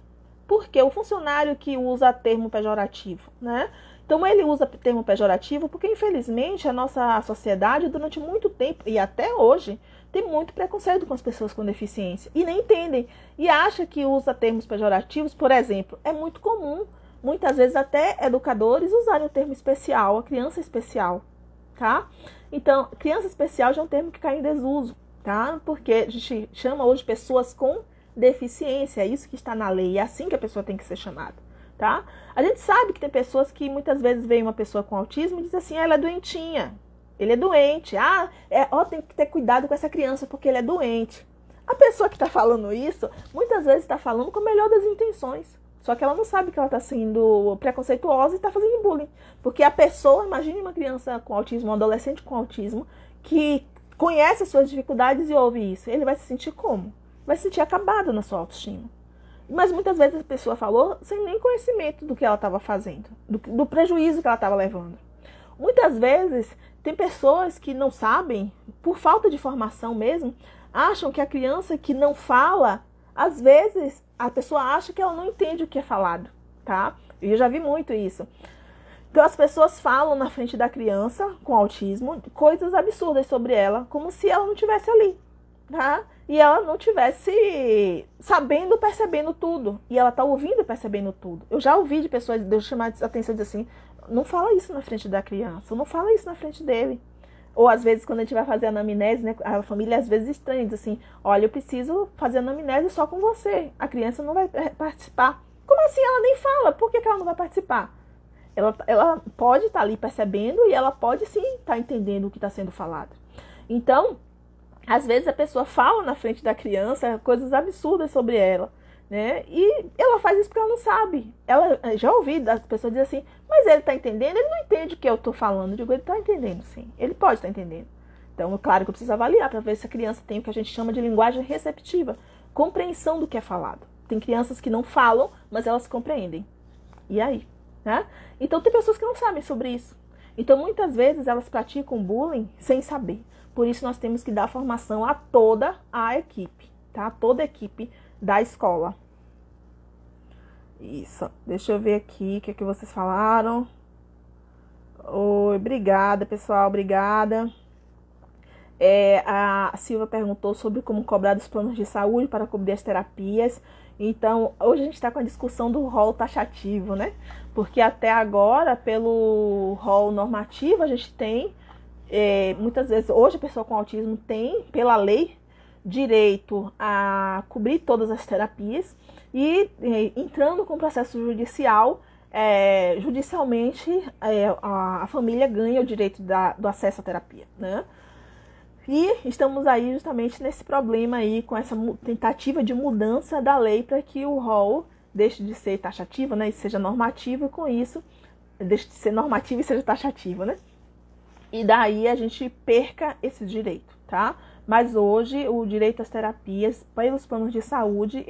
Speaker 1: Por que o funcionário que usa termo pejorativo, né? Então, ele usa termo pejorativo porque, infelizmente, a nossa sociedade, durante muito tempo, e até hoje, tem muito preconceito com as pessoas com deficiência. E nem entendem. E acha que usa termos pejorativos, por exemplo. É muito comum, muitas vezes até educadores usarem o termo especial, a criança especial, tá? Então, criança especial já é um termo que cai em desuso, tá? Porque a gente chama hoje pessoas com deficiência, é isso que está na lei, é assim que a pessoa tem que ser chamada, tá? A gente sabe que tem pessoas que muitas vezes veem uma pessoa com autismo e dizem assim, ela é doentinha, ele é doente, tem que ter cuidado com essa criança porque ele é doente. A pessoa que está falando isso, muitas vezes está falando com a melhor das intenções, só que ela não sabe que ela está sendo preconceituosa e está fazendo bullying, porque a pessoa, imagine uma criança com autismo, um adolescente com autismo, que conhece as suas dificuldades e ouve isso, ele vai se sentir como? Vai se sentir acabado na sua autoestima. Mas muitas vezes a pessoa falou sem nem conhecimento do que ela estava fazendo, do prejuízo que ela estava levando. Muitas vezes tem pessoas que não sabem, por falta de formação mesmo, acham que a criança que não fala, às vezes a pessoa acha que ela não entende o que é falado, tá? Eu já vi muito isso. Então as pessoas falam na frente da criança com autismo coisas absurdas sobre ela, como se ela não estivesse ali, tá? E ela não estivesse sabendo, percebendo tudo. E ela está ouvindo e percebendo tudo. Eu já ouvi de pessoas chamar a atenção de assim, não fala isso na frente da criança, não fala isso na frente dele. Ou às vezes quando a gente vai fazer a anamnese, né, a família às vezes estranha, diz assim, olha, eu preciso fazer a anamnese só com você. A criança não vai participar. Como assim? Ela nem fala. Por que ela não vai participar? Ela pode estar ali percebendo e ela pode sim estar entendendo o que está sendo falado. Então, às vezes a pessoa fala na frente da criança coisas absurdas sobre ela, né? E ela faz isso porque ela não sabe. Já ouvi das pessoas dizer assim, mas ele está entendendo? Ele não entende o que eu estou falando. Eu digo, ele está entendendo sim, ele pode estar entendendo. Então, é claro que eu preciso avaliar para ver se a criança tem o que a gente chama de linguagem receptiva, compreensão do que é falado. Tem crianças que não falam, mas elas compreendem. E aí? Né? Então, tem pessoas que não sabem sobre isso. Então, muitas vezes, elas praticam bullying sem saber. Por isso, nós temos que dar formação a toda a equipe, tá? Toda a equipe da escola. Isso. Deixa eu ver aqui o que é que vocês falaram. Oi, obrigada, pessoal. Obrigada. A Silvia perguntou sobre como cobrar dos planos de saúde para cobrir as terapias. Então, hoje a gente está com a discussão do rol taxativo, né? Porque até agora, pelo rol normativo, a gente tem, muitas vezes, hoje a pessoa com autismo tem, pela lei, direito a cobrir todas as terapias e entrando com o processo judicial, judicialmente a família ganha o direito do acesso à terapia, né? E estamos aí justamente nesse problema aí, com essa tentativa de mudança da lei para que o rol deixe de ser taxativo, né, e seja normativo, e com isso, deixe de ser normativo e seja taxativo, né? E daí a gente perca esse direito, tá? Mas hoje o direito às terapias pelos planos de saúde,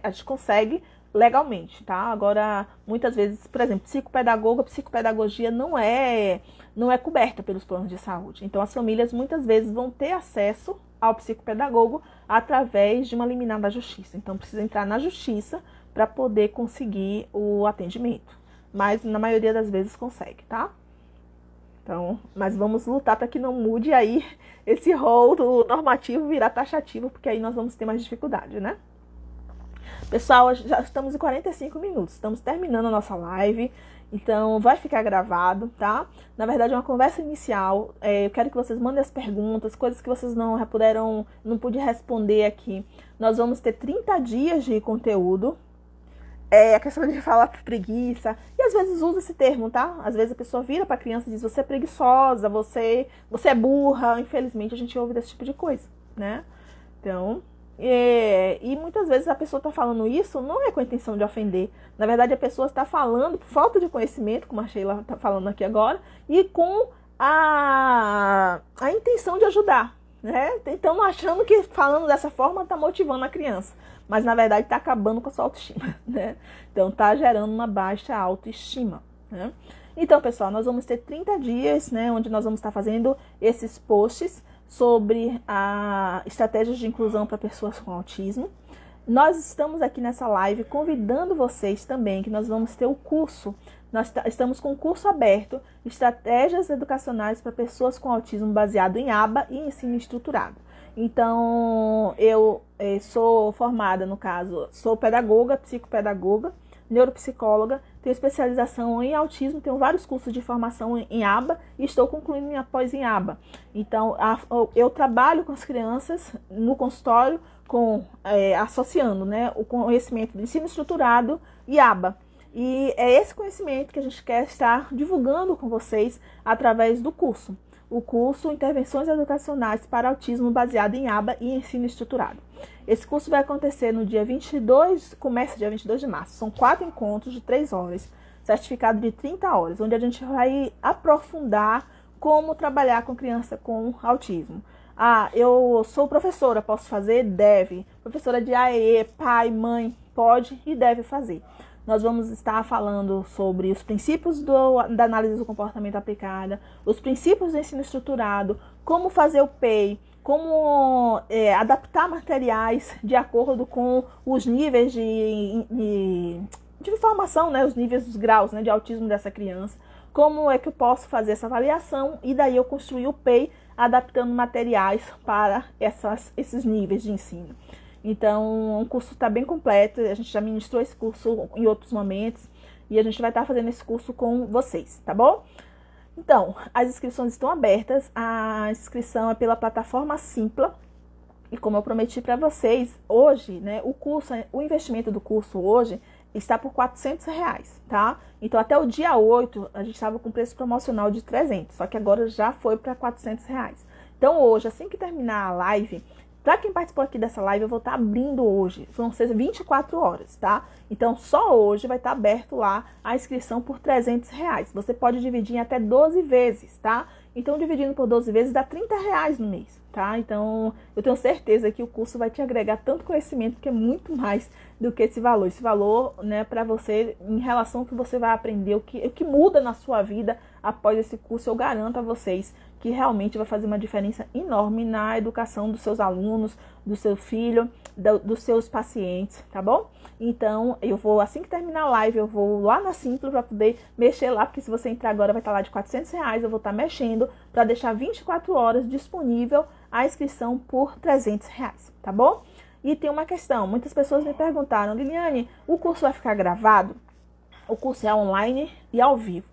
Speaker 1: a gente consegue legalmente, tá? Agora, muitas vezes, por exemplo, psicopedagogia não é coberta pelos planos de saúde. Então, as famílias muitas vezes vão ter acesso ao psicopedagogo através de uma liminar da justiça. Então, precisa entrar na justiça para poder conseguir o atendimento. Mas, na maioria das vezes, consegue, tá? Então, mas vamos lutar para que não mude aí esse rol do normativo virar taxativo, porque aí nós vamos ter mais dificuldade, né? Pessoal, já estamos em 45 minutos, estamos terminando a nossa live, então vai ficar gravado, tá? Na verdade é uma conversa inicial, eu quero que vocês mandem as perguntas, coisas que vocês não pude responder aqui. Nós vamos ter 30 dias de conteúdo, a questão de falar preguiça, e às vezes usa esse termo, tá? Às vezes a pessoa vira pra criança e diz, você é preguiçosa, você é burra, infelizmente a gente ouve desse tipo de coisa, né? Então... E muitas vezes a pessoa está falando isso não é com a intenção de ofender. Na verdade, a pessoa está falando por falta de conhecimento, como a Sheila está falando aqui agora, e com a intenção de ajudar, né? Então, achando que falando dessa forma está motivando a criança, mas na verdade está acabando com a sua autoestima, né? Então, está gerando uma baixa autoestima, né? Então, pessoal, nós vamos ter 30 dias, né, onde nós vamos estar fazendo esses posts sobre estratégias de inclusão para pessoas com autismo. Nós estamos aqui nessa live convidando vocês também, que nós vamos ter o curso. Nós estamos com um curso aberto, Estratégias Educacionais para Pessoas com Autismo, baseado em aba e ensino estruturado. Então, eu sou formada, no caso, sou pedagoga, psicopedagoga, neuropsicóloga, tenho especialização em autismo, tenho vários cursos de formação em aba e estou concluindo minha pós em aba. Então, eu trabalho com as crianças no consultório, associando, né, o conhecimento do ensino estruturado e aba. E é esse conhecimento que a gente quer estar divulgando com vocês através do curso. O curso Intervenções Educacionais para Autismo, baseado em aba e ensino estruturado. Esse curso vai acontecer no dia 22, começa dia 22 de março. São 4 encontros de 3 horas, certificado de 30 horas, onde a gente vai aprofundar como trabalhar com criança com autismo. Eu sou professora, posso fazer? Deve. Professora de AEE, pai, mãe, pode e deve fazer. Nós vamos estar falando sobre os princípios da análise do comportamento aplicada, os princípios do ensino estruturado, como fazer o PEI, como adaptar materiais de acordo com os níveis de formação, né, os níveis dos graus, né, de autismo dessa criança, como é que eu posso fazer essa avaliação e daí eu construir o PEI adaptando materiais para esses níveis de ensino. Então, o curso está bem completo, a gente já ministrou esse curso em outros momentos e a gente vai estar fazendo esse curso com vocês, tá bom? Então, as inscrições estão abertas, a inscrição é pela plataforma Simpla e como eu prometi para vocês, hoje, né, o investimento do curso hoje está por R$400, tá? Então, até o dia 8, a gente estava com preço promocional de 300, só que agora já foi para R$400. Então, hoje, assim que terminar a live, para quem participou aqui dessa live, eu vou estar abrindo hoje, vão ser 24 horas, tá? Então, só hoje vai estar aberto lá a inscrição por R$300. Você pode dividir em até 12 vezes, tá? Então, dividindo por 12 vezes dá R$30 no mês, tá? Então, eu tenho certeza que o curso vai te agregar tanto conhecimento, que é muito mais do que esse valor. Esse valor, né, para você, em relação ao que você vai aprender, o que muda na sua vida após esse curso, eu garanto a vocês que realmente vai fazer uma diferença enorme na educação dos seus alunos, do seu filho, dos seus pacientes, tá bom? Então, eu vou, assim que terminar a live, eu vou lá na Simpla para poder mexer lá, porque se você entrar agora vai estar lá de R$400, eu vou estar mexendo para deixar 24 horas disponível a inscrição por R$300, tá bom? E tem uma questão, muitas pessoas me perguntaram, Liliane, o curso vai ficar gravado? O curso é online e ao vivo.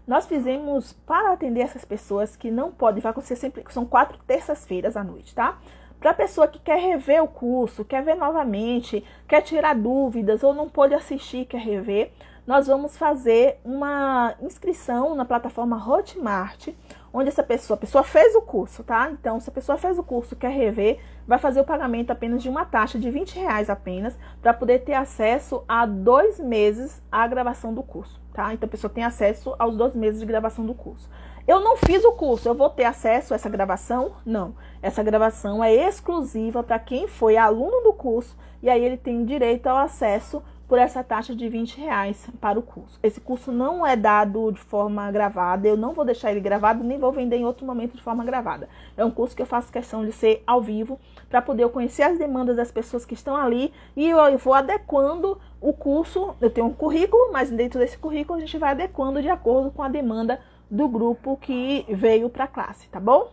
Speaker 1: Nós fizemos para atender essas pessoas que não podem, vai acontecer sempre, são 4 terças-feiras à noite, tá? Para a pessoa que quer rever o curso, quer ver novamente, quer tirar dúvidas ou não pôde assistir, quer rever, nós vamos fazer uma inscrição na plataforma Hotmart, onde a pessoa fez o curso, tá? Então, se a pessoa fez o curso, quer rever, vai fazer o pagamento apenas de uma taxa de R$20 apenas, para poder ter acesso a 2 meses à gravação do curso, tá? Então, a pessoa tem acesso aos 2 meses de gravação do curso. Eu não fiz o curso, eu vou ter acesso a essa gravação? Não. Essa gravação é exclusiva para quem foi aluno do curso, e aí ele tem direito ao acesso por essa taxa de R$20 para o curso. Esse curso não é dado de forma gravada, eu não vou deixar ele gravado, nem vou vender em outro momento de forma gravada. É um curso que eu faço questão de ser ao vivo, para poder eu conhecer as demandas das pessoas que estão ali, e eu vou adequando o curso. Eu tenho um currículo, mas dentro desse currículo a gente vai adequando de acordo com a demanda do grupo que veio para a classe, tá bom?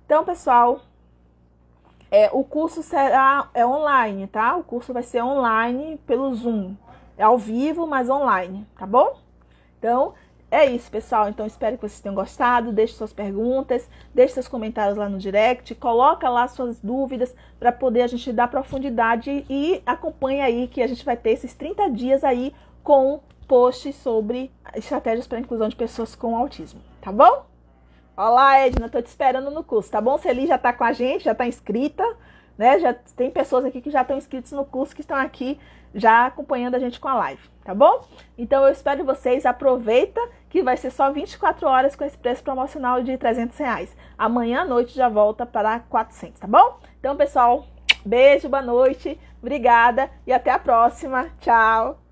Speaker 1: Então, pessoal, o curso será online, tá? O curso vai ser online pelo Zoom. É ao vivo, mas online, tá bom? Então, é isso, pessoal. Então, espero que vocês tenham gostado. Deixe suas perguntas, deixe seus comentários lá no direct. Coloca lá suas dúvidas para poder a gente dar profundidade e acompanhe aí que a gente vai ter esses 30 dias aí com posts sobre estratégias para a inclusão de pessoas com autismo, tá bom? Olá, Edna, tô te esperando no curso, tá bom? Celi já tá com a gente, já tá inscrita, né? Já tem pessoas aqui que já estão inscritas no curso, que estão aqui já acompanhando a gente com a live, tá bom? Então eu espero vocês, aproveita que vai ser só 24 horas com esse preço promocional de R$300. Amanhã à noite já volta para 400, tá bom? Então, pessoal, beijo, boa noite, obrigada e até a próxima. Tchau!